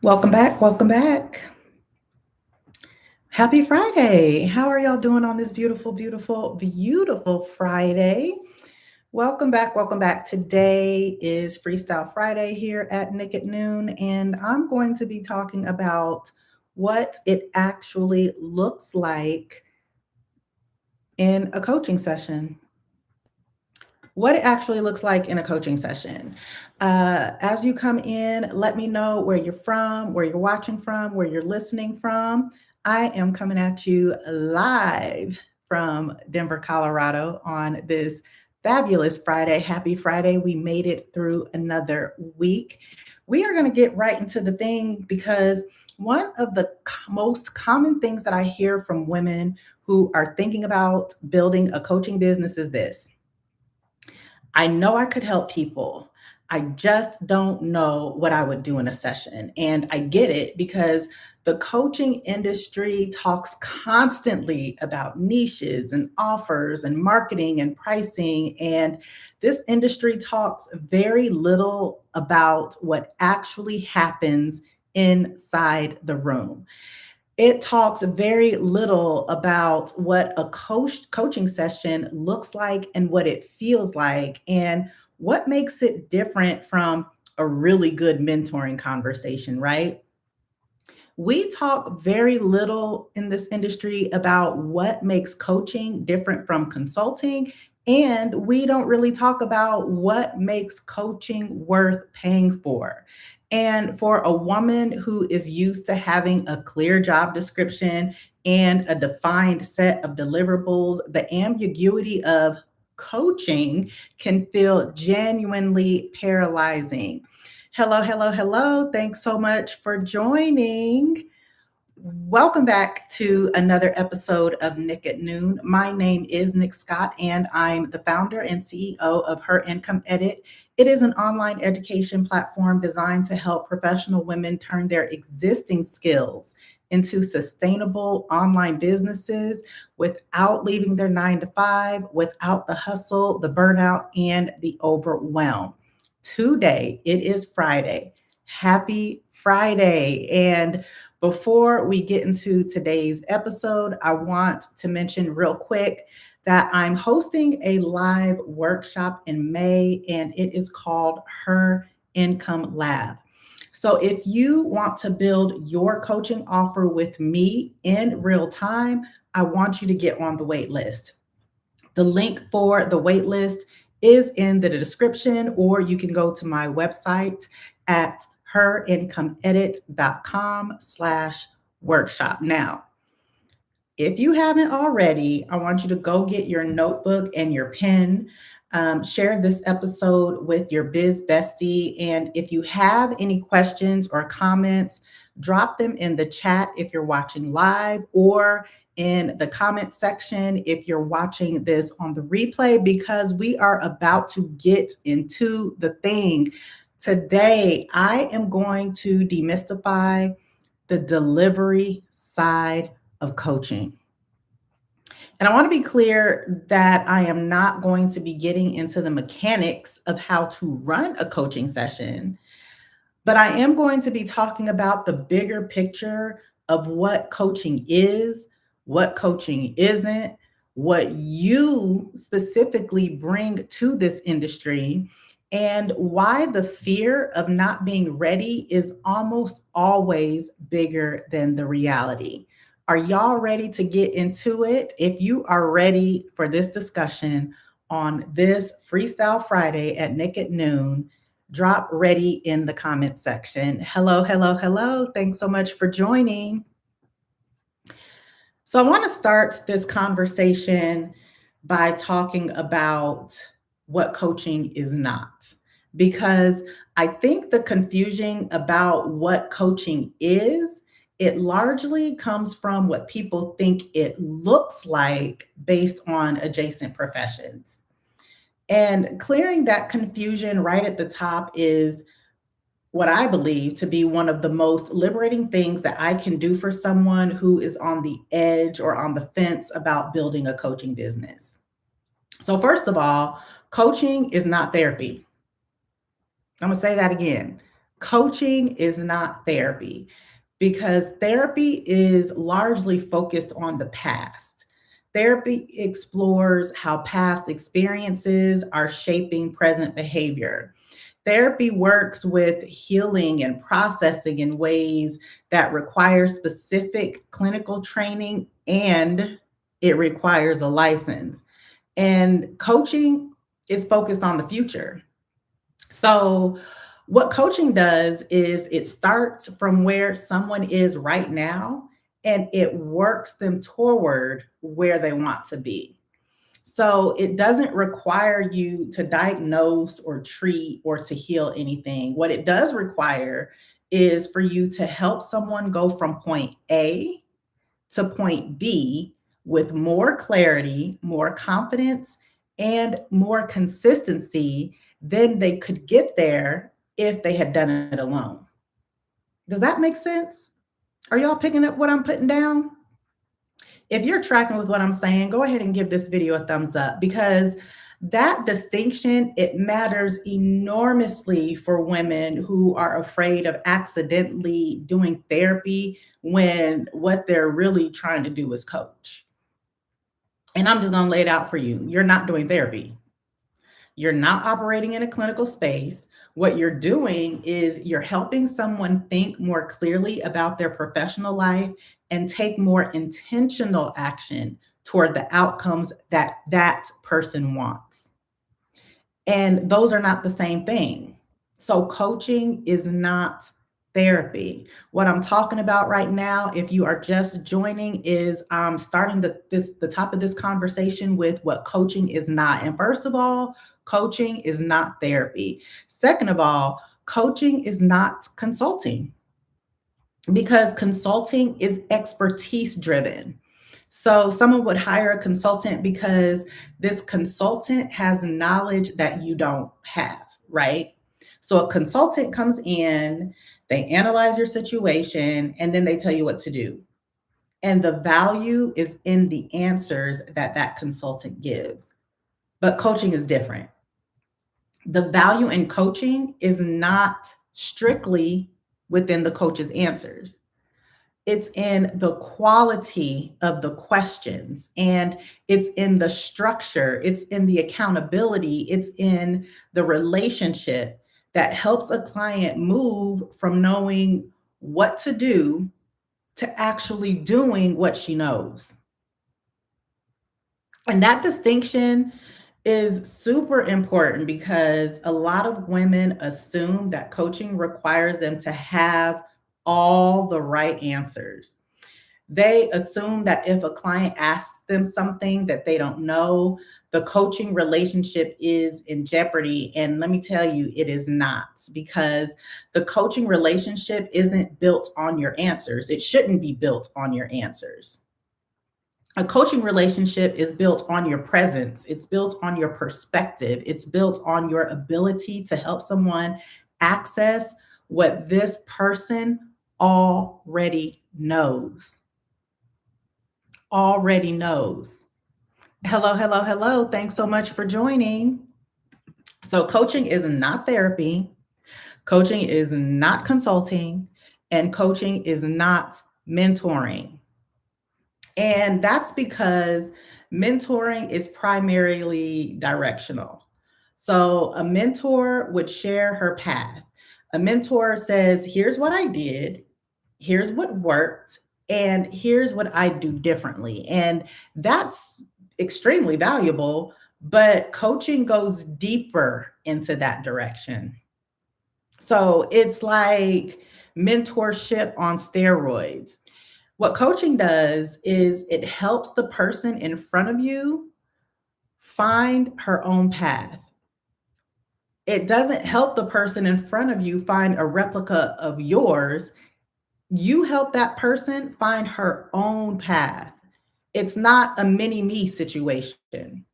Welcome back. Welcome back. Happy Friday. How are y'all doing on this beautiful, beautiful, beautiful Friday? Welcome back. Welcome back. Today is Freestyle Friday here at Nick at Noon, and I'm going to be talking about what it actually looks like in a coaching session. What it actually looks like in a coaching session. As you come in, let me know where you're from, where you're watching from, where you're listening from. I am coming at you live from Denver, Colorado on this fabulous Friday. Happy Friday. We made it through another week. We are going to get right into the thing because one of the most common things that I hear from women who are thinking about building a coaching business is this: I know I could help people. I just don't know what I would do in a session. And I get it because the coaching industry talks constantly about niches and offers and marketing and pricing. And this industry talks very little about what actually happens inside the room. It talks very little about what a coaching session looks like and what it feels like and what makes it different from a really good mentoring conversation, right? We talk very little in this industry about what makes coaching different from consulting. And we don't really talk about what makes coaching worth paying for. And for a woman who is used to having a clear job description and a defined set of deliverables, the ambiguity of coaching can feel genuinely paralyzing. Hello, hello, hello. Thanks so much for joining. Welcome back to another episode of Nick at Noon. My name is Nick Scott, and I'm the founder and CEO of Her Income Edit. It is an online education platform designed to help professional women turn their existing skills into sustainable online businesses without leaving their 9 to 5, without the hustle, the burnout, and the overwhelm. Today, it is Friday. Happy Friday. And before we get into today's episode, I want to mention real quick that I'm hosting a live workshop in May, and it is called Her Income Lab. So if you want to build your coaching offer with me in real time, I want you to get on the wait list. The link for the wait list is in the description, or you can go to my website at herincomeedit.com/workshop. Now, if you haven't already, I want you to go get your notebook and your pen. Share this episode with your biz bestie. And if you have any questions or comments, drop them in the chat if you're watching live, or in the comment section if you're watching this on the replay, because we are about to get into the thing. Today, I am going to demystify the delivery side of coaching. And I want to be clear that I am not going to be getting into the mechanics of how to run a coaching session, but I am going to be talking about the bigger picture of what coaching is, what coaching isn't, what you specifically bring to this industry, and why the fear of not being ready is almost always bigger than the reality. Are y'all ready to get into it? If you are ready for this discussion on this Freestyle Friday at Nick at Noon, drop ready in the comment section. Hello, hello, hello. Thanks so much for joining. So, I want to start this conversation by talking about what coaching is not, because I think the confusion about what coaching is, it largely comes from what people think it looks like based on adjacent professions. And clearing that confusion right at the top is what I believe to be one of the most liberating things that I can do for someone who is on the edge or on the fence about building a coaching business. So, first of all, coaching is not therapy. I'm going to say that again. Coaching is not therapy because therapy is largely focused on the past. Therapy explores how past experiences are shaping present behavior. Therapy works with healing and processing in ways that require specific clinical training and it requires a license. And coaching is focused on the future. So, what coaching does is it starts from where someone is right now and it works them toward where they want to be. So, it doesn't require you to diagnose or treat or to heal anything. What it does require is for you to help someone go from point A to point B with more clarity, more confidence, and more consistency than they could get there if they had done it alone. Does that make sense? Are y'all picking up what I'm putting down? If you're tracking with what I'm saying, go ahead and give this video a thumbs up because that distinction it matters enormously for women who are afraid of accidentally doing therapy when what they're really trying to do is coach. And I'm just going to lay it out for you. You're not doing therapy. You're not operating in a clinical space. What you're doing is you're helping someone think more clearly about their professional life and take more intentional action toward the outcomes that that person wants. And those are not the same thing. So, coaching is not therapy. What I'm talking about right now, if you are just joining, is starting the top of this conversation with what coaching is not. And first of all, coaching is not therapy. Second of all, coaching is not consulting because consulting is expertise driven. So someone would hire a consultant because this consultant has knowledge that you don't have, right? So a consultant comes in, they analyze your situation, and then they tell you what to do. And the value is in the answers that that consultant gives. But coaching is different. The value in coaching is not strictly within the coach's answers. It's in the quality of the questions and it's in the structure, it's in the accountability, it's in the relationship that helps a client move from knowing what to do to actually doing what she knows. And that distinction is super important because a lot of women assume that coaching requires them to have all the right answers. They assume that if a client asks them something that they don't know, the coaching relationship is in jeopardy. And let me tell you, it is not because the coaching relationship isn't built on your answers. It shouldn't be built on your answers. A coaching relationship is built on your presence, it's built on your perspective, it's built on your ability to help someone access what this person already knows. Already knows. Hello, hello, hello. Thanks so much for joining. So, coaching is not therapy, coaching is not consulting, and coaching is not mentoring. And that's because mentoring is primarily directional. So a mentor would share her path. A mentor says, here's what I did, here's what worked, and here's what I do differently. And that's extremely valuable, but coaching goes deeper into that direction. So it's like mentorship on steroids. What coaching does is it helps the person in front of you find her own path. It doesn't help the person in front of you find a replica of yours. You help that person find her own path. It's not a mini me situation.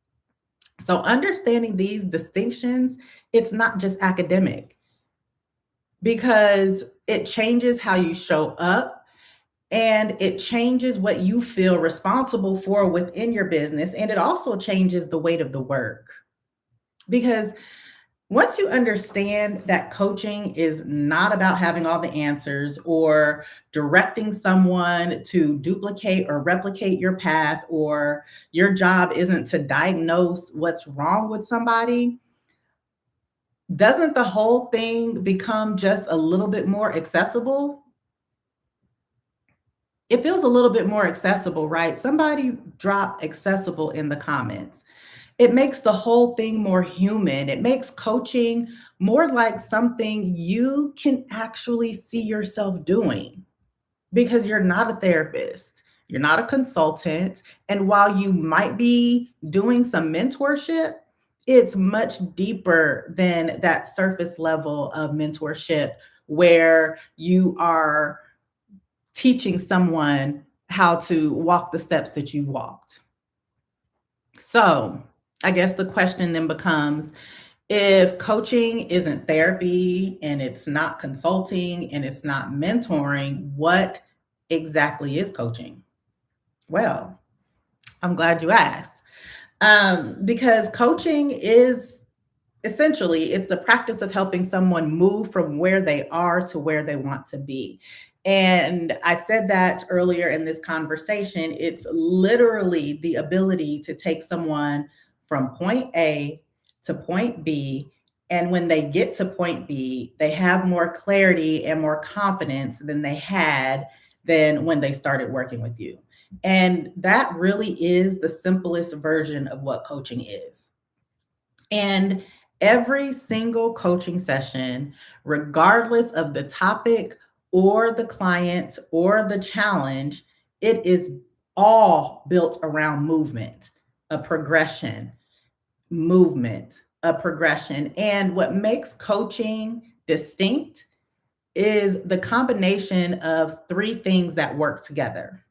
So understanding these distinctions, it's not just academic because it changes how you show up and it changes what you feel responsible for within your business. And it also changes the weight of the work because Once you understand that coaching is not about having all the answers or directing someone to duplicate or replicate your path, or your job isn't to diagnose what's wrong with somebody, doesn't the whole thing become just a little bit more accessible? It feels a little bit more accessible, right? Somebody drop accessible in the comments. It makes the whole thing more human. It makes coaching more like something you can actually see yourself doing, because you're not a therapist, you're not a consultant. And while you might be doing some mentorship, it's much deeper than that surface level of mentorship where you are teaching someone how to walk the steps that you walked. So, I guess the question then becomes, if coaching isn't therapy and it's not consulting and it's not mentoring, what exactly is coaching? Well, I'm glad you asked. Because coaching is essentially, it's the practice of helping someone move from where they are to where they want to be. And I said that earlier in this conversation. It's literally the ability to take someone from point A to point B. And when they get to point B, they have more clarity and more confidence than they had than when they started working with you. And that really is the simplest version of what coaching is. And every single coaching session, regardless of the topic or the client or the challenge, it is all built around movement, a progression, movement, a progression. And what makes coaching distinct is the combination of three things that work together.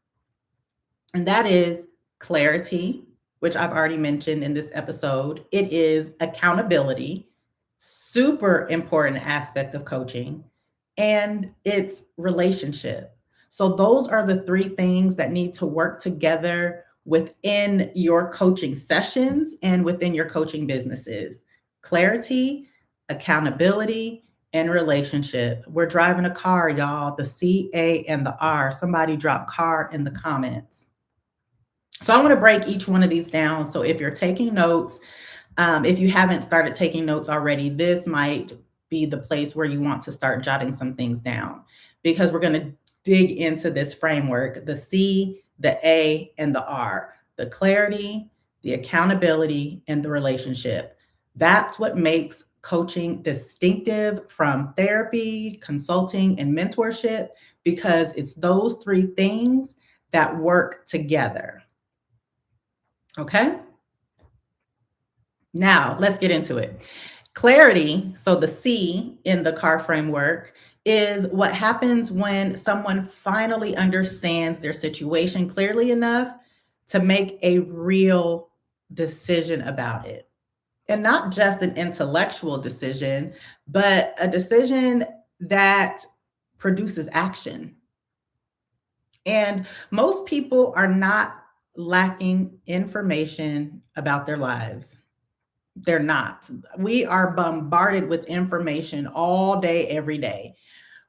And that is clarity, which I've already mentioned in this episode. It is accountability, super important aspect of coaching, and it's relationship. So those are the three things that need to work together within your coaching sessions and within your coaching businesses. Clarity, accountability, and relationship. We're driving a car, y'all. The C, A, and the R. Somebody drop car in the comments. So I'm going to break each one of these down. So if you're taking notes, if you haven't started taking notes already, this might be the place where you want to start jotting some things down, because we're going to dig into this framework: the C, the A, and the R, the clarity, the accountability, and the relationship. That's what makes coaching distinctive from therapy, consulting, and mentorship, because it's those three things that work together. Okay. Now let's get into it. Clarity, so the C in the car framework, is what happens when someone finally understands their situation clearly enough to make a real decision about it. And not just an intellectual decision, but a decision that produces action. And most people are not lacking information about their lives. They're not. We are bombarded with information all day, every day.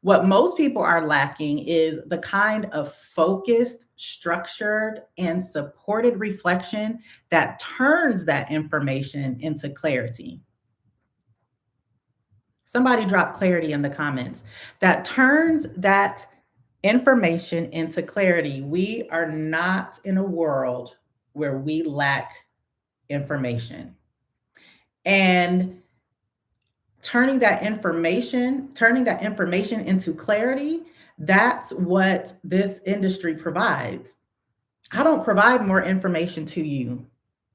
What most people are lacking is the kind of focused, structured, and supported reflection that turns that information into clarity. Somebody drop clarity in the comments. That turns that information into clarity. We are not in a world where we lack information. And turning that information into clarity, that's what this industry provides. I don't provide more information to you.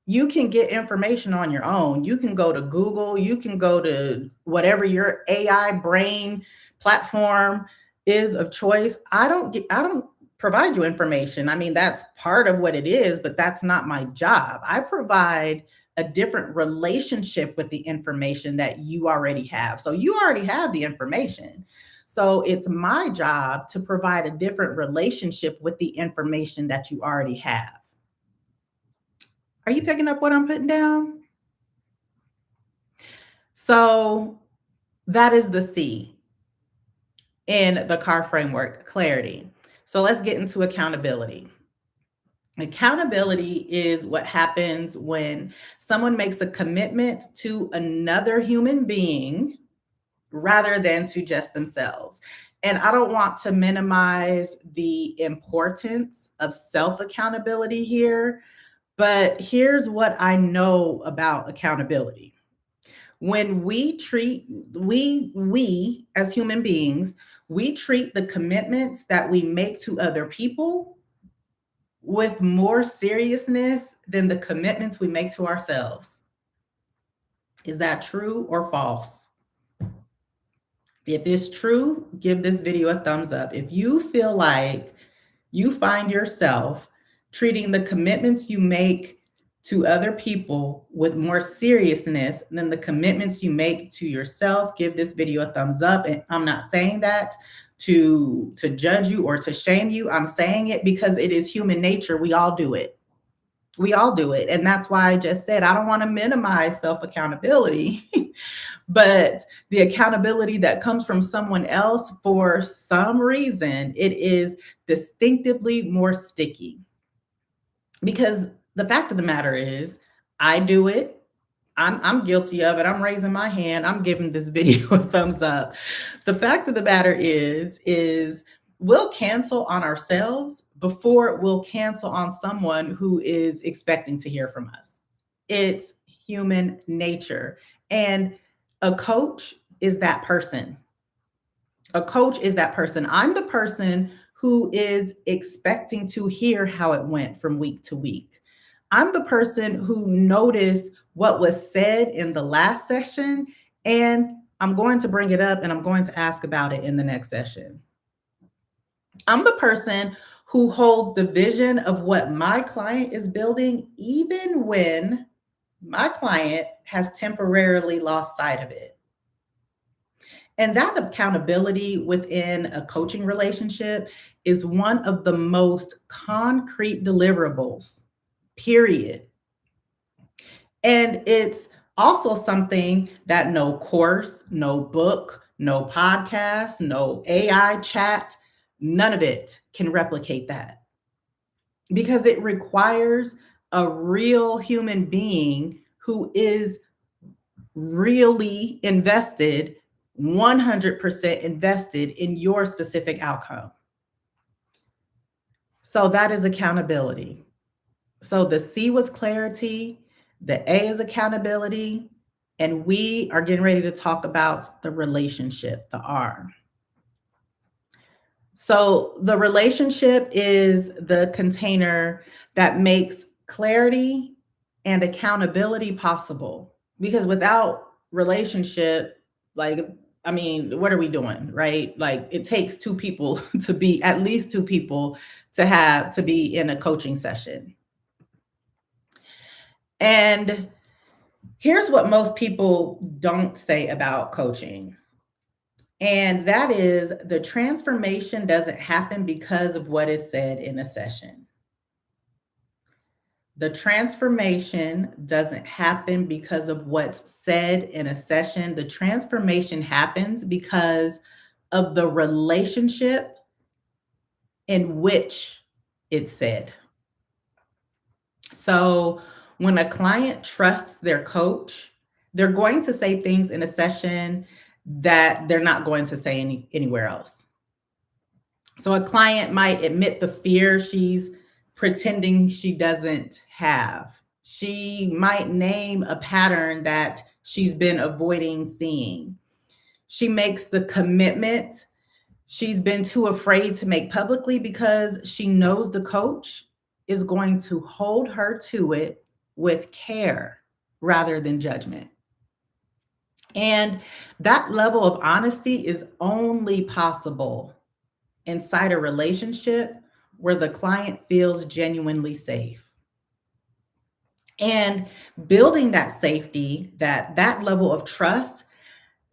You can get information on your own. You can go to Google, you can go to whatever your AI brain platform is of choice. I don't provide you information. I mean, that's part of what it is, but that's not my job. I provide a different relationship with the information that you already have. So you already have the information. So it's my job to provide a different relationship with the information that you already have. Are you picking up what I'm putting down? So that is the C in the CAR framework, clarity. So let's get into accountability. Accountability is what happens when someone makes a commitment to another human being rather than to just themselves. And I don't want to minimize the importance of self accountability here, but here's what I know about accountability. When we as human beings, we treat the commitments that we make to other people with more seriousness than the commitments we make to ourselves. Is that true or false? If it's true, give this video a thumbs up. If you feel like you find yourself treating the commitments you make to other people with more seriousness than the commitments you make to yourself, give this video a thumbs up. And I'm not saying that to judge you or to shame you. I'm saying it because it is human nature. We all do it. We all do it. And that's why I just said I don't want to minimize self accountability, but the accountability that comes from someone else, for some reason, it is distinctively more sticky. Because the fact of the matter is, I do it. I'm guilty of it. I'm raising my hand. I'm giving this video a thumbs up. The fact of the matter is we'll cancel on ourselves before we'll cancel on someone who is expecting to hear from us. It's human nature. And a coach is that person. A coach is that person. I'm the person who is expecting to hear how it went from week to week. I'm the person who noticed what was said in the last session, and I'm going to bring it up and I'm going to ask about it in the next session. I'm the person who holds the vision of what my client is building, even when my client has temporarily lost sight of it. And that accountability within a coaching relationship is one of the most concrete deliverables, period. And it's also something that no course, no book, no podcast, no AI chat, none of it can replicate that because it requires a real human being who is really invested, 100% invested in your specific outcome. So that is accountability. So the C was clarity, the A is accountability, and we are getting ready to talk about the relationship, the R. So the relationship is the container that makes clarity and accountability possible. Because without relationship, like, I mean, what are we doing, right? Like, it takes two people to be, at least two people to be in a coaching session. And here's what most people don't say about coaching. And that is the transformation doesn't happen because of what is said in a session. The transformation doesn't happen because of what's said in a session. The transformation happens because of the relationship in which it's said. So when a client trusts their coach, they're going to say things in a session that they're not going to say anywhere else. So a client might admit the fear she's pretending she doesn't have. She might name a pattern that she's been avoiding seeing. She makes the commitment she's been too afraid to make publicly because she knows the coach is going to hold her to it with care rather than judgment. And that level of honesty is only possible inside a relationship where the client feels genuinely safe. And building that safety, that level of trust,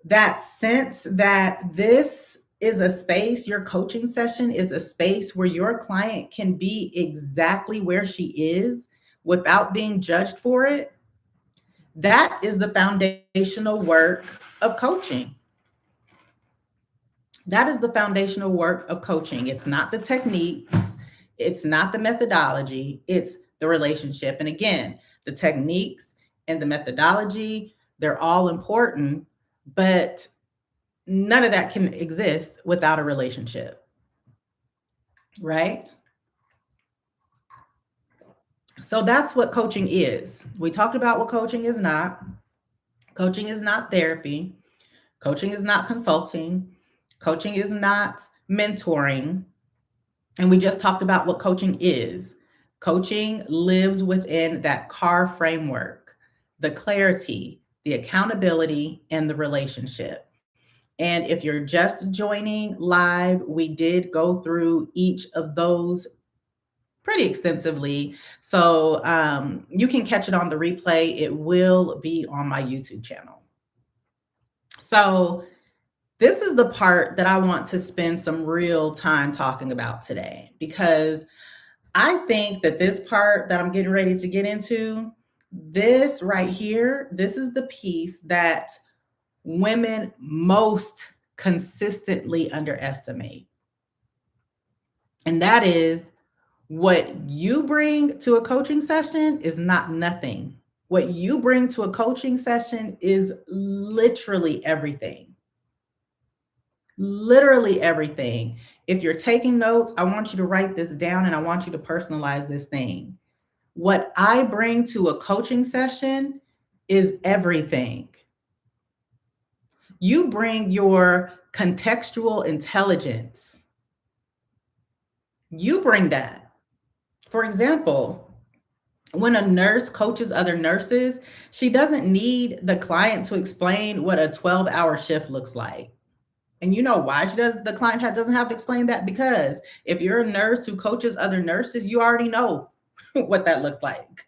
that sense that this is a space, your coaching session is a space where your client can be exactly where she is without being judged for it. That is the foundational work of coaching. That is the foundational work of coaching. It's not the techniques, it's not the methodology, it's the relationship. And again, the techniques and the methodology, they're all important, but none of that can exist without a relationship, right? So that's what coaching is. We talked about what coaching is not. Coaching is not therapy. Coaching is not consulting. Coaching is not mentoring. And we just talked about what coaching is. Coaching lives within that CAR framework, the clarity, the accountability, and the relationship. And if you're just joining live, we did go through each of those pretty extensively. So you can catch it on the replay. It will be on my YouTube channel. So this is the part that I want to spend some real time talking about today, because I think that this part that I'm getting ready to get into, this right here, this is the piece that women most consistently underestimate. And that is, what you bring to a coaching session is not nothing. What you bring to a coaching session is literally everything. Literally everything. If you're taking notes, I want you to write this down and I want you to personalize this thing. What I bring to a coaching session is everything. You bring your contextual intelligence. You bring that. For example, when a nurse coaches other nurses, she doesn't need the client to explain what a 12-hour shift looks like. And you know why the client doesn't have to explain that? Because if you're a nurse who coaches other nurses, you already know what that looks like.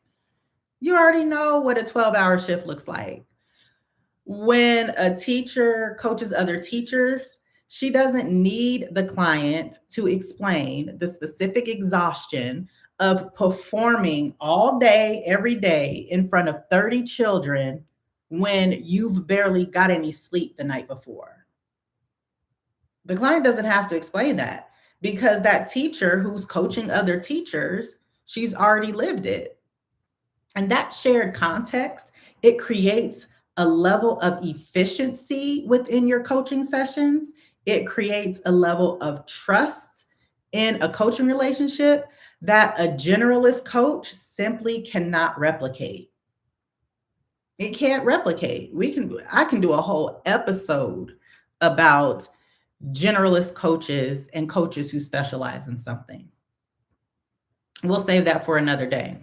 You already know what a 12-hour shift looks like. When a teacher coaches other teachers, she doesn't need the client to explain the specific exhaustion of performing all day, every day in front of 30 children when you've barely got any sleep the night before. The client doesn't have to explain that, because that teacher who's coaching other teachers, she's already lived it. And that shared context, it creates a level of efficiency within your coaching sessions. It creates a level of trust in a coaching relationship that a generalist coach simply cannot replicate. It can't replicate. I can do a whole episode about generalist coaches and coaches who specialize in something. We'll save that for another day.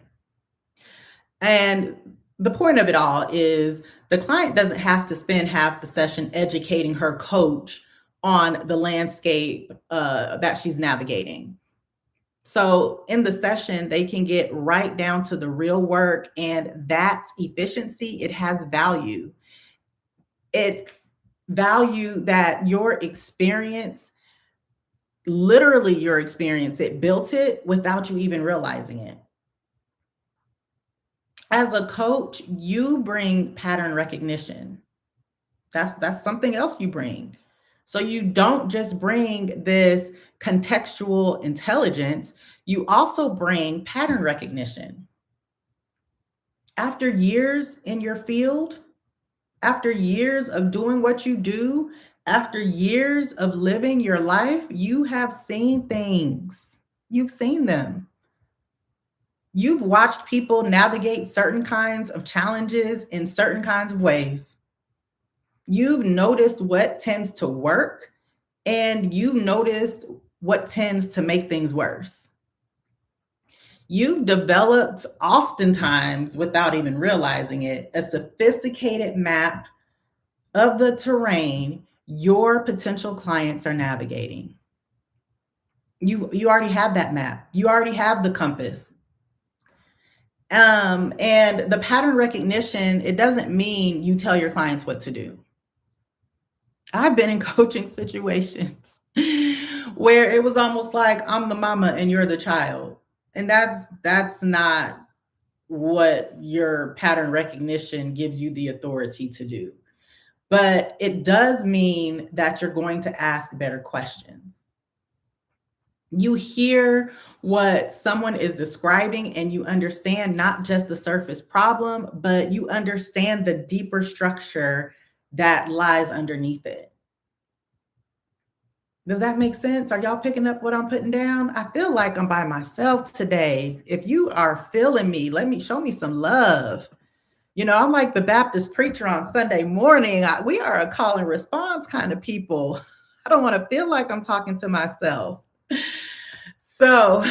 And the point of it all is the client doesn't have to spend half the session educating her coach on the landscape that she's navigating. So in the session, they can get right down to the real work, and that efficiency, it has value. It's value that your experience, literally your experience, it built it without you even realizing it. As a coach, you bring pattern recognition. That's something else you bring. So you don't just bring this contextual intelligence, you also bring pattern recognition. After years in your field, after years of doing what you do, after years of living your life, you have seen things. You've seen them. You've watched people navigate certain kinds of challenges in certain kinds of ways. You've noticed what tends to work, and you've noticed what tends to make things worse. You've developed, oftentimes without even realizing it, a sophisticated map of the terrain your potential clients are navigating. You already have that map. You already have the compass. And the pattern recognition, it doesn't mean you tell your clients what to do. I've been in coaching situations where it was almost like I'm the mama and you're the child. And that's not what your pattern recognition gives you the authority to do. But it does mean that you're going to ask better questions. You hear what someone is describing and you understand not just the surface problem, but you understand the deeper structure that lies underneath it. Does that make sense? Are y'all picking up what I'm putting down? I feel like I'm by myself today. If you are feeling me, let me show me some love. I'm like the Baptist preacher on Sunday morning. We are a call and response kind of people. I don't want to feel like I'm talking to myself. So,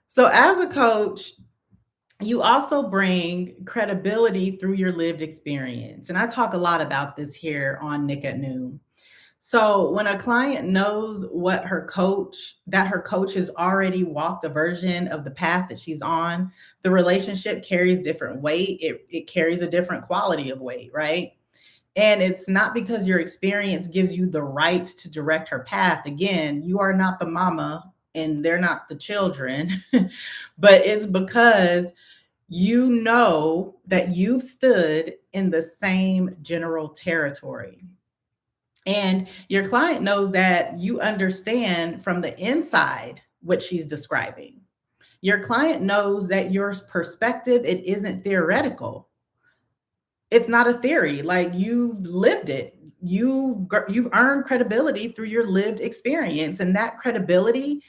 so as a coach, you also bring credibility through your lived experience. And I talk a lot about this here on Nick at Noon. So when a client knows that her coach has already walked a version of the path that she's on, the relationship carries different weight. It carries a different quality of weight, right? And it's not because your experience gives you the right to direct her path. Again, you are not the mama and they're not the children, but it's because you know that you've stood in the same general territory. And your client knows that you understand from the inside what she's describing. Your client knows that your perspective, it isn't theoretical. It's not a theory. Like you've lived it. You've earned credibility through your lived experience, and that credibility,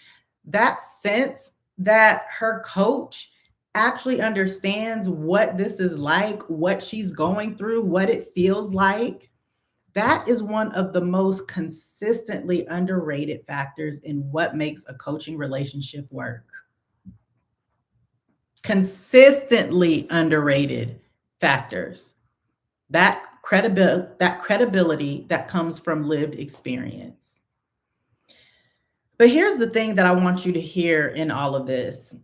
that sense that her coach actually understands what this is like, what she's going through, what it feels like. That is one of the most consistently underrated factors in what makes a coaching relationship work. Consistently underrated factors. That credibility that comes from lived experience. But here's the thing that I want you to hear in all of this.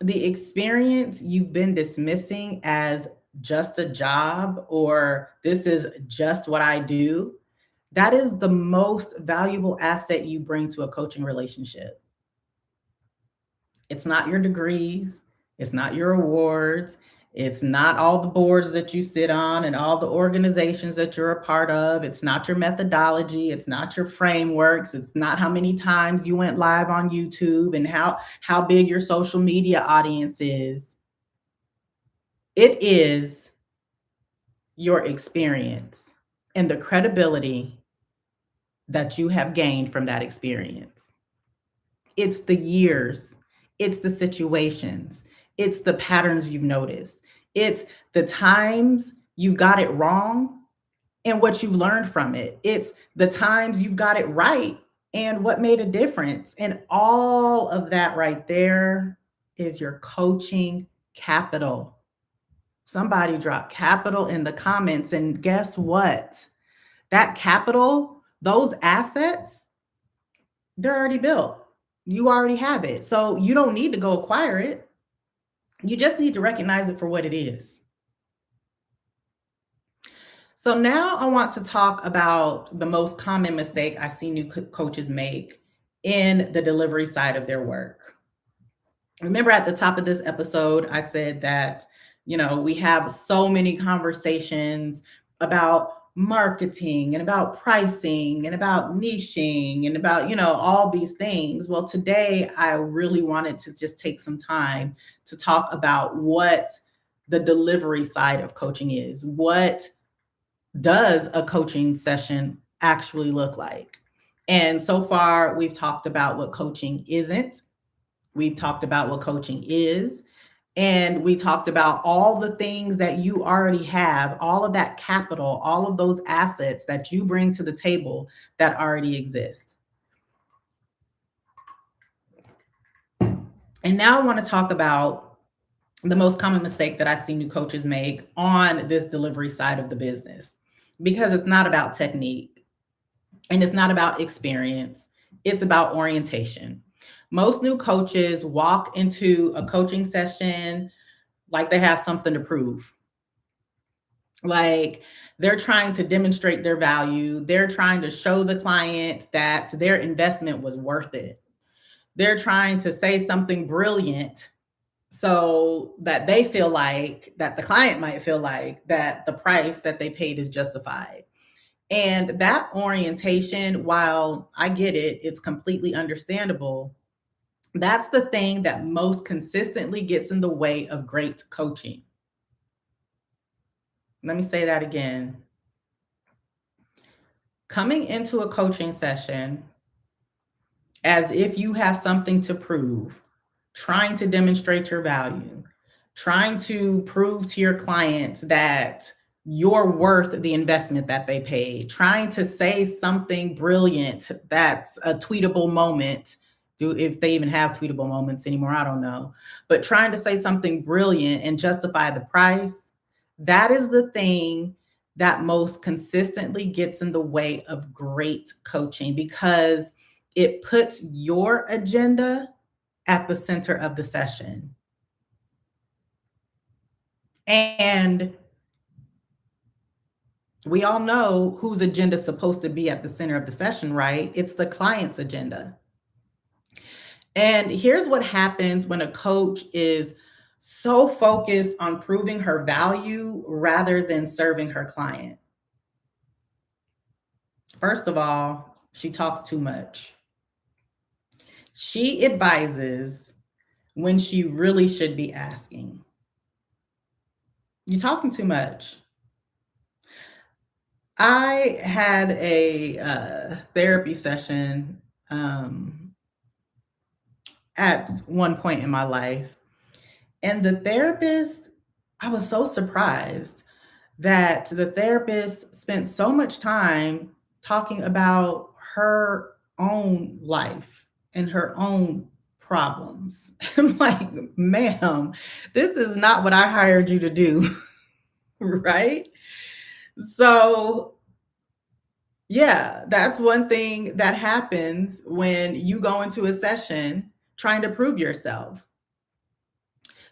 The experience you've been dismissing as just a job or this is just what I do, that is the most valuable asset you bring to a coaching relationship. It's not your degrees, it's not your awards, it's not all the boards that you sit on and all the organizations that you're a part of. It's not your methodology, it's not your frameworks, it's not how many times you went live on YouTube and how big your social media audience is. It is your experience and the credibility that you have gained from that experience. It's the years, it's the situations, it's the patterns you've noticed, it's the times you've got it wrong and what you've learned from it. It's the times you've got it right and what made a difference. And all of that right there is your coaching capital. Somebody drop capital in the comments. And guess what? That capital, those assets, they're already built. You already have it. So you don't need to go acquire it. You just need to recognize it for what it is. So now I want to talk about the most common mistake I see new coaches make in the delivery side of their work. Remember at the top of this episode, I said that, we have so many conversations about marketing and about pricing and about niching and about, all these things. Well, today I really wanted to just take some time to talk about what the delivery side of coaching is. What does a coaching session actually look like? And so far, we've talked about what coaching isn't. We've talked about what coaching is. And we talked about all the things that you already have, all of that capital, all of those assets that you bring to the table that already exist. And now I want to talk about the most common mistake that I see new coaches make on this delivery side of the business, because it's not about technique and it's not about experience. It's about orientation. Most new coaches walk into a coaching session like they have something to prove. Like they're trying to demonstrate their value. They're trying to show the client that their investment was worth it. They're trying to say something brilliant so that they feel like that the client might feel like that the price that they paid is justified. And that orientation, while I get it, it's completely understandable. That's the thing that most consistently gets in the way of great coaching. Let me say that again. Coming into a coaching session as if you have something to prove, trying to demonstrate your value, trying to prove to your clients that you're worth the investment that they paid, trying to say something brilliant that's a tweetable moment. Do if they even have tweetable moments anymore, I don't know. But trying to say something brilliant and justify the price, that is the thing that most consistently gets in the way of great coaching because it puts your agenda at the center of the session. And we all know whose agenda is supposed to be at the center of the session, right? It's the client's agenda. And here's what happens when a coach is so focused on proving her value rather than serving her client. First of all, she talks too much. She advises when she really should be asking. You're talking too much. I had a therapy session at one point in my life, and the therapist, I was so surprised that the therapist spent so much time talking about her own life and her own problems. I'm like, ma'am, this is not what I hired you to do, right? So, yeah, that's one thing that happens when you go into a session trying to prove yourself.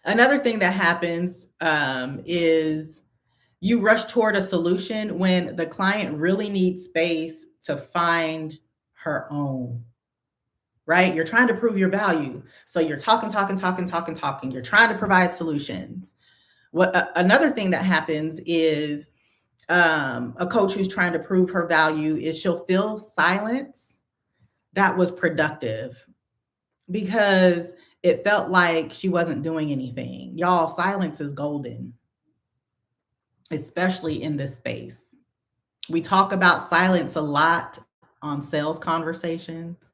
Another thing that happens is you rush toward a solution when the client really needs space to find her own, right? You're trying to prove your value. So you're talking, talking, talking, talking, talking. You're trying to provide solutions. Another thing that happens is a coach who's trying to prove her value is she'll fill silence that was productive because it felt like she wasn't doing anything. Y'all, silence is golden, especially in this space. We talk about silence a lot on sales conversations,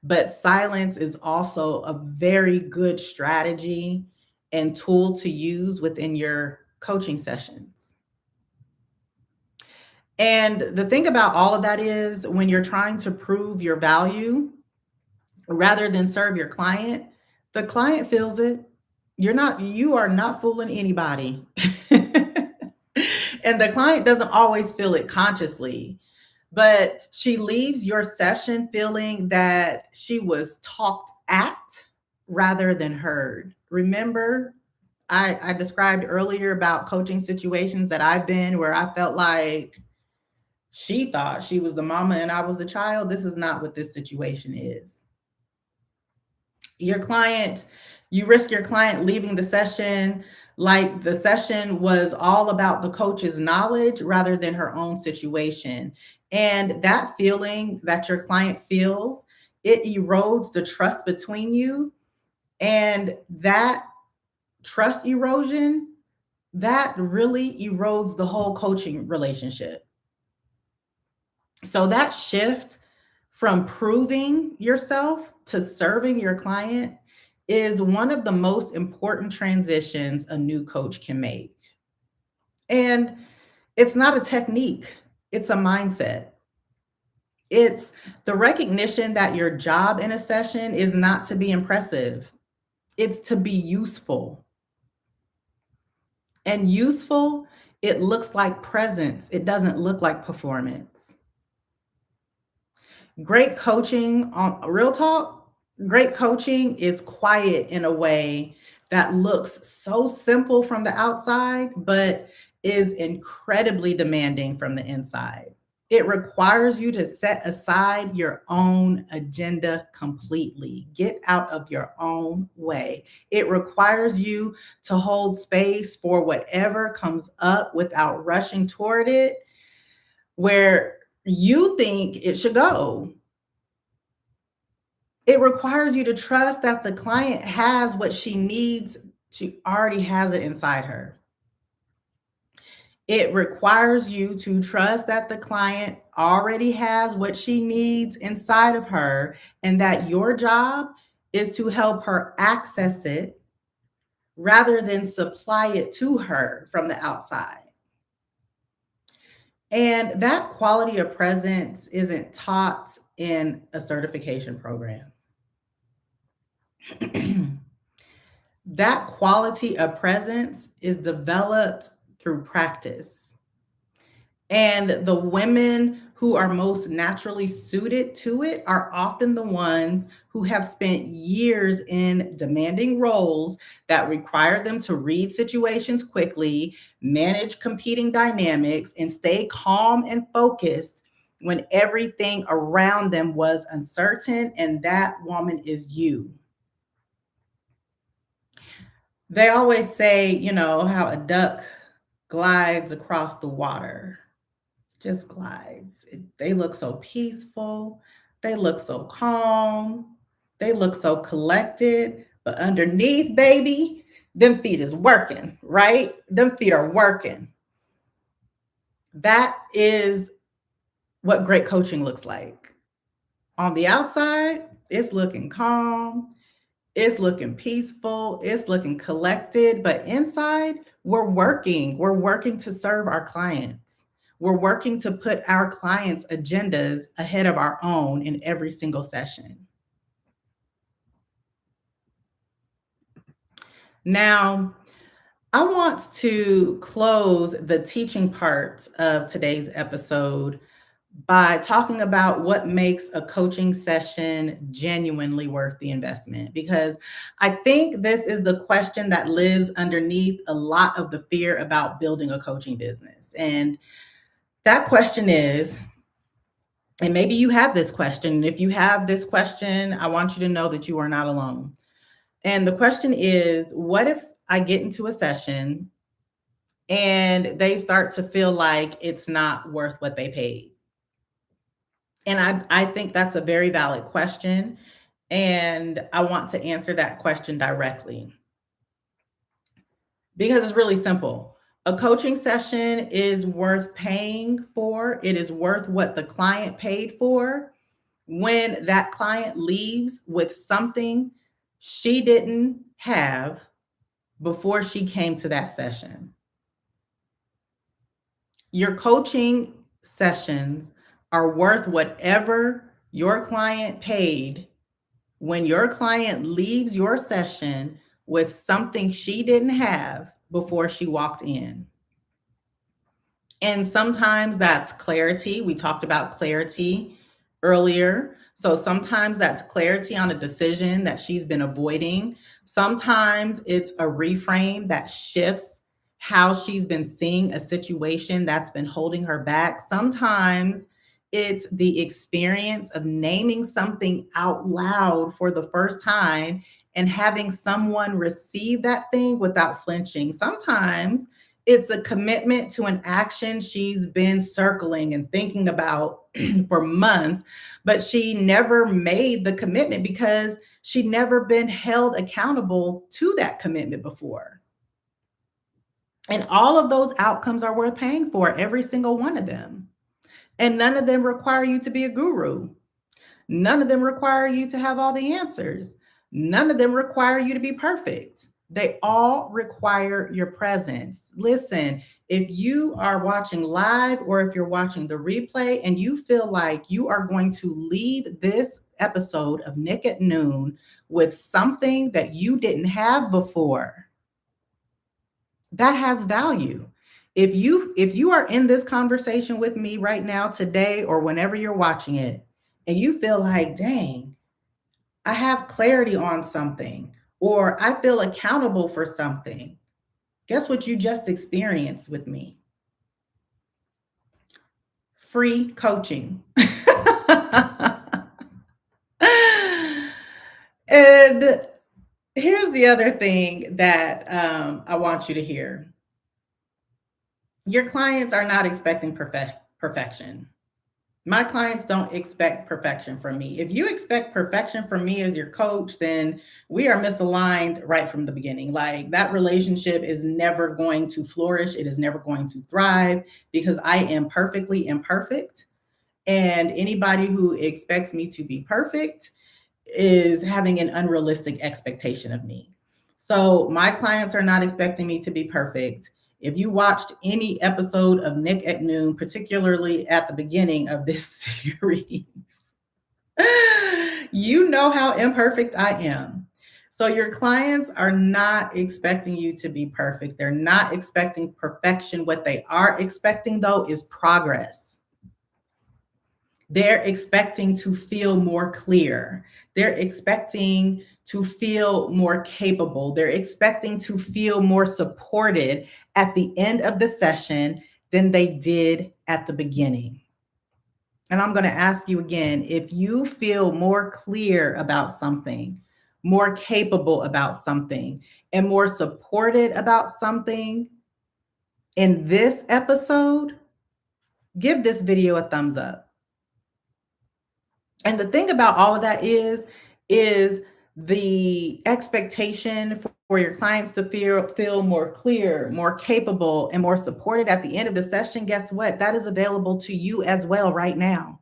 but silence is also a very good strategy and tool to use within your coaching sessions. And the thing about all of that is when you're trying to prove your value rather than serve your client, the client feels it. You are not fooling anybody. And the client doesn't always feel it consciously, but she leaves your session feeling that she was talked at rather than heard. Remember, I described earlier about coaching situations that I've been where I felt like she thought she was the mama and I was the child. This is not what this situation is. Your client, you risk your client leaving the session like the session was all about the coach's knowledge rather than her own situation. And that feeling that your client feels, it erodes the trust between you. And that trust erosion, that really erodes the whole coaching relationship. So that shift from proving yourself to serving your client is one of the most important transitions a new coach can make. And it's not a technique, it's a mindset. It's the recognition that your job in a session is not to be impressive, it's to be useful. And useful, it looks like presence, it doesn't look like performance. Great coaching on real talk, great coaching is quiet in a way that looks so simple from the outside, but is incredibly demanding from the inside. It requires you to set aside your own agenda completely. Get out of your own way. It requires you to hold space for whatever comes up without rushing toward it where you think it should go. It requires you to trust that the client has what she needs. She already has it inside her. It requires you to trust that the client already has what she needs inside of her and that your job is to help her access it rather than supply it to her from the outside. And that quality of presence isn't taught in a certification program. That quality of presence is developed through practice. And the women who are most naturally suited to it are often the ones who have spent years in demanding roles that require them to read situations quickly, manage competing dynamics, and stay calm and focused when everything around them was uncertain. And that woman is you. They always say, how a duck glides across the water, just glides. They look so peaceful. They look so calm. They look so collected. But underneath, baby, them feet is working, right? Them feet are working. That is what great coaching looks like. On the outside, it's looking calm. It's looking peaceful, it's looking collected, but inside, we're working. We're working to serve our clients. We're working to put our clients' agendas ahead of our own in every single session. Now, I want to close the teaching part of today's episode by talking about what makes a coaching session genuinely worth the investment. Because I think this is the question that lives underneath a lot of the fear about building a coaching business. And that question is, and maybe you have this question. If you have this question, I want you to know that you are not alone. And the question is, what if I get into a session and they start to feel like it's not worth what they paid? And I think that's a very valid question, and I want to answer that question directly because it's really simple. A coaching session is worth paying for. It is worth what the client paid for when that client leaves with something she didn't have before she came to that session. Your coaching sessions are worth whatever your client paid when your client leaves your session with something she didn't have before she walked in. And sometimes that's clarity. We talked about clarity earlier. So sometimes that's clarity on a decision that she's been avoiding. Sometimes it's a reframe that shifts how she's been seeing a situation that's been holding her back. Sometimes it's the experience of naming something out loud for the first time and having someone receive that thing without flinching. Sometimes it's a commitment to an action she's been circling and thinking about for months, but she never made the commitment because she'd never been held accountable to that commitment before. And all of those outcomes are worth paying for, every single one of them. And none of them require you to be a guru. None of them require you to have all the answers. None of them require you to be perfect. They all require your presence. Listen, if you are watching live or if you're watching the replay and you feel like you are going to leave this episode of Nick at Noon with something that you didn't have before, that has value. If you are in this conversation with me right now today or whenever you're watching it and you feel like, dang, I have clarity on something or I feel accountable for something, guess what you just experienced with me? free coaching. And here's the other thing that I want you to hear. Your clients are not expecting perfection. My clients don't expect perfection from me. If you expect perfection from me as your coach, then we are misaligned right from the beginning. Like that relationship is never going to flourish. It is never going to thrive because I am perfectly imperfect. And anybody who expects me to be perfect is having an unrealistic expectation of me. So my clients are not expecting me to be perfect. If you watched any episode of Nick at Noon, particularly at the beginning of this series, you know how imperfect I am. So your clients are not expecting you to be perfect. They're not expecting perfection. What they are expecting, though, is progress. They're expecting to feel more clear. They're expecting to feel more capable. They're expecting to feel more supported at the end of the session than they did at the beginning. And I'm going to ask you again, if you feel more clear about something, more capable about something, and more supported about something in this episode, give this video a thumbs up. And the thing about all of that is the expectation for your clients to feel more clear, more capable, and more supported at the end of the session. Guess what? That is available to you as well right now.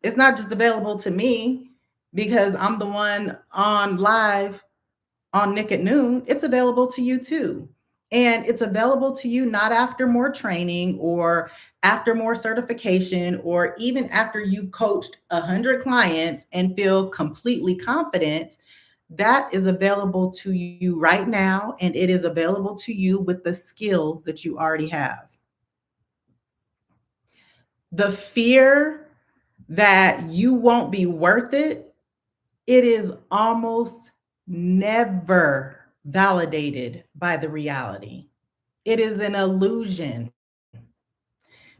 It's not just available to me because I'm the one on live on Nick at Noon. It's available to you too. And it's available to you not after more training or after more certification or even after you've coached 100 clients and feel completely confident. That is available to you right now. And it is available to you with the skills that you already have. The fear that you won't be worth it, it is almost never validated by the reality. It is an illusion.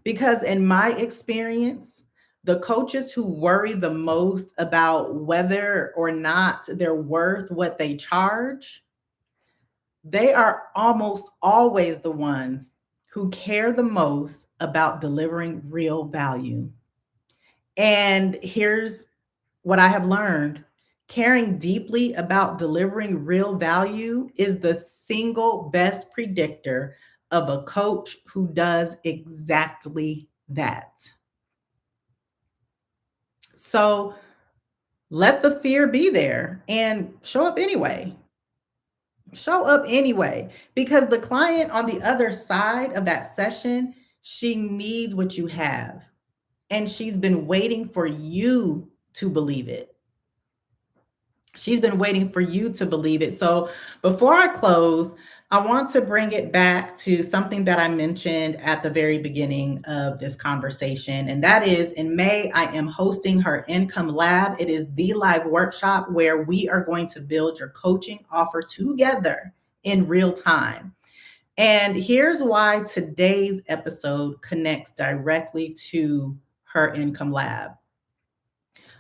Because in my experience, the coaches who worry the most about whether or not they're worth what they charge, they are almost always the ones who care the most about delivering real value. And here's what I have learned: caring deeply about delivering real value is the single best predictor of a coach who does exactly that. So let the fear be there and show up anyway. Show up anyway, because the client on the other side of that session, she needs what you have. And she's been waiting for you to believe it. She's been waiting for you to believe it. So before I close, I want to bring it back to something that I mentioned at the very beginning of this conversation. And that is, in May, I am hosting Her Income Lab. It is the live workshop where we are going to build your coaching offer together in real time. And here's why today's episode connects directly to Her Income Lab.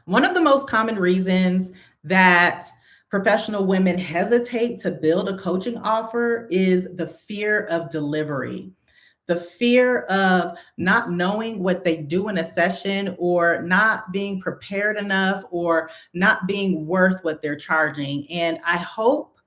One of the most common reasons that professional women hesitate to build a coaching offer is the fear of delivery, the fear of not knowing what they do in a session, or not being prepared enough, or not being worth what they're charging. And I hope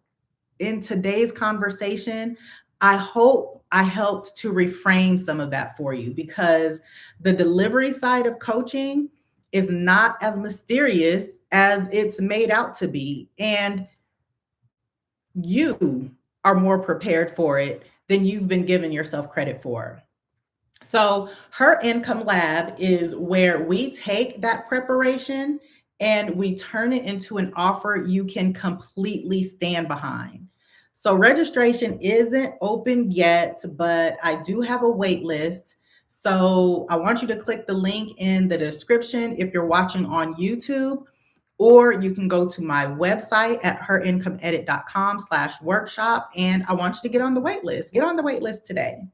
in today's conversation, I hope I helped to reframe some of that for you, because the delivery side of coaching is not as mysterious as it's made out to be. And you are more prepared for it than you've been giving yourself credit for. So, Her Income Lab is where we take that preparation and we turn it into an offer you can completely stand behind. So, registration isn't open yet, but I do have a wait list. So, I want you to click the link in the description if you're watching on YouTube, or you can go to my website at herincomeedit.com/workshop. And I want you to get on the wait list. Get on the wait list today.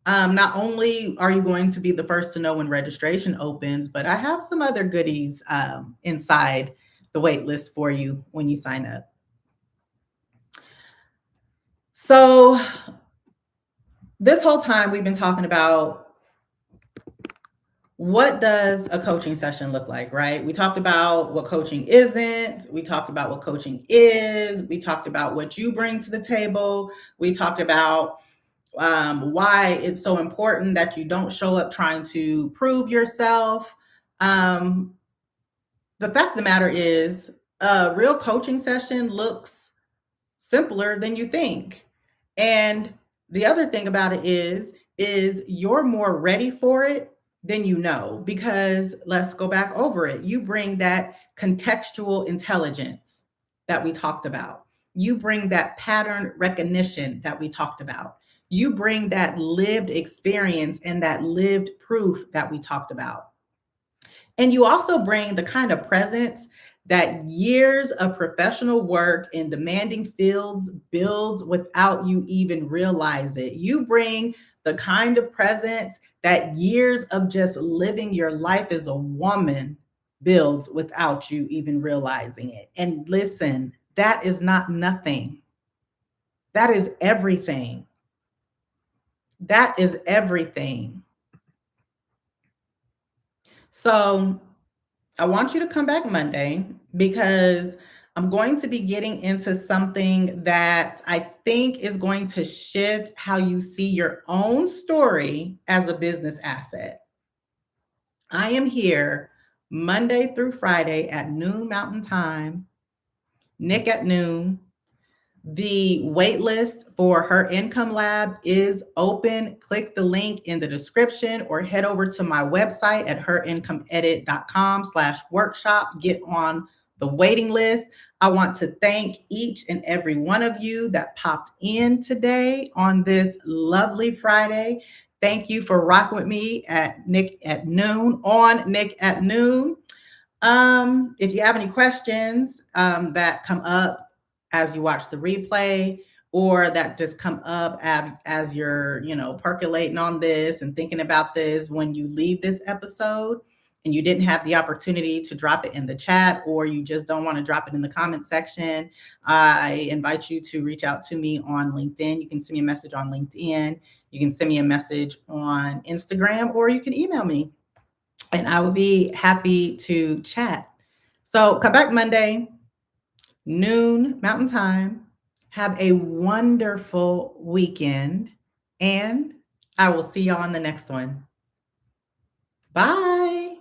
Not only are you going to be the first to know when registration opens, but I have some other goodies inside the wait list for you when you sign up. So, this whole time we've been talking about what does a coaching session look like, right? We talked about what coaching isn't. We talked about what coaching is. We talked about what you bring to the table. We talked about why it's so important that you don't show up trying to prove yourself. Um, the fact of the matter is, a real coaching session looks simpler than you think. And the other thing about it is you're more ready for it than you know, because let's go back over it. You bring that contextual intelligence that we talked about. You bring that pattern recognition that we talked about. You bring that lived experience and that lived proof that we talked about. And you also bring the kind of presence that years of professional work in demanding fields builds without you even realize it. You bring the kind of presence that years of just living your life as a woman builds without you even realizing it. And listen, that is not nothing. That is everything. That is everything. So, I want you to come back Monday because I'm going to be getting into something that I think is going to shift how you see your own story as a business asset. I am here Monday through Friday at noon Mountain Time, Nick at noon. The wait list for Her Income Lab is open. Click the link in the description or head over to my website at herincomeedit.com/workshop. Get on the waiting list. I want to thank each and every one of you that popped in today on this lovely Friday. Thank you for rocking with me at Nick at noon on Nick at noon. If you have any questions that come up as you watch the replay or that just come up as you're, percolating on this and thinking about this when you leave this episode and you didn't have the opportunity to drop it in the chat or you just don't want to drop it in the comment section, I invite you to reach out to me on LinkedIn. You can send me a message on LinkedIn. You can send me a message on Instagram or you can email me and I will be happy to chat. So come back Monday, noon Mountain Time. Have a wonderful weekend, and I will see y'all on the next one. Bye.